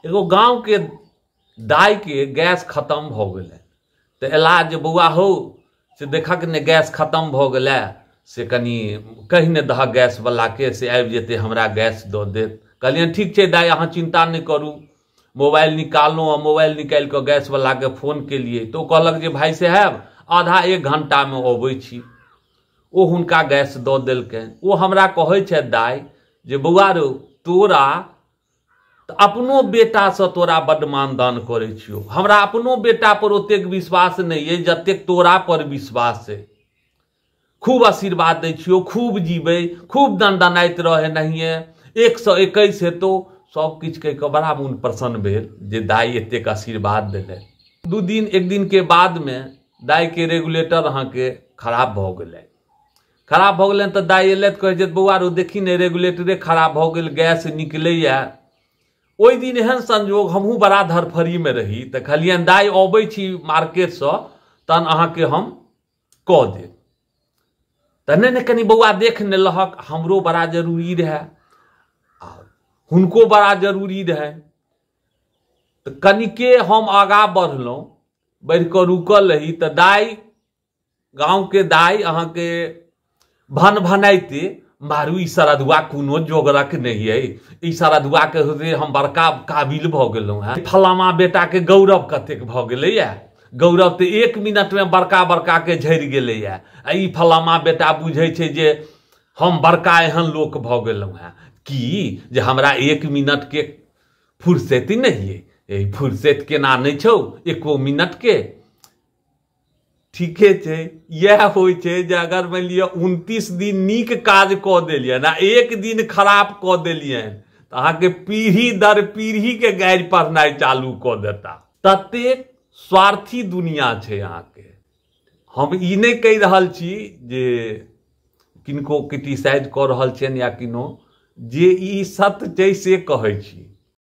एगो गांव के दाई के गैस खत्म भ गए तो एला जे बउआ हो से देखक ने गैस खत्म भ गए से कनी कही ने दह गैस वाला के से आबि जेते हमरा गैस दो देत। कहलिए ठीक है दाई अहाँ चिंता नहीं करू। मोबाइल निकालू और मोबाइल निकाल के गैस वाला के फोन के लिए तो कहलक जे भाई साहब आधा एक घंटा में अबै छी। ओ हुनका गैस दो देलकनि। ओ हमरा कहै छै दाई जे बउआ रो तोरा तो अपनो बेटा से तोरा बड मानदान करे छियो। हमरा अपनो बेटा पर ओतेक विश्वास नहीं है जतेक तोरा पर विश्वास है। खूब आशीर्वाद दै छियो, खूब जीवे, खूब दनदनाइत रहे नहीं 121 हेतौ सब किछ कह के बड़ा मन प्रसन्न भेल जे दाई एतेक आशीर्वाद देले। एक दिन के बाद में दाई के रेगुलेटर अहाँ के खराब भ गेलै। खराब भ गेलै तो दाई एले कहे जे बउआ रो देखी ने रेगुलेटरे खराब भ गेल गैस निकलैया। ओहि दिन एहन संजोग हमहूँ बड़ा धरफड़ी में रही तो कहलियन दाई अबै छी मार्केट से तहन अहाँ के हम कह देब। तो नहीं कनी बउआ देख ने लहक हमरो बड़ा जरूरी रहे हुनको बड़ा जरूरी रहे। तो कनिके हम आगा बढ़लौं बढ़ कर रुकल रही तो दाई गांव के दाई अहाँ के भन भनाइते मारू ई सरधुआ कोनो जोगरक नहीं है। ई सरधुआ के होते हम बड़का काबिल भ गेलौं हैं। फलामा बेटा के गौरव कतेक भ गेलैया। गौरव तो 1 मिनट में बड़का बड़का के झड़ि गेलैया। ई फलामा बेटा बुझै छै जे हम बड़का एहन लोक भ गेलौं हैं कि जे हमरा 1 मिनट के फुर्सत नहीं है। फुर्सत केना नहीं छौ 1 मिनट के। ठीके छै यह होइ छै जे अगर मान लिया 29 दिन नीक काज क देलिए ना 1 दिन खराब क देलिए तो अहाँ के पीढ़ी दर पीढ़ी के गारि पढ़नाइ चालू क देता। ततेक स्वार्थी दुनिया छै अहाँ के। हम ई नहीं कहि रहल छी जे किनको क्रिटिसाइज क रहल छियनि या किनो जे ई सत्य छै से कहै छी।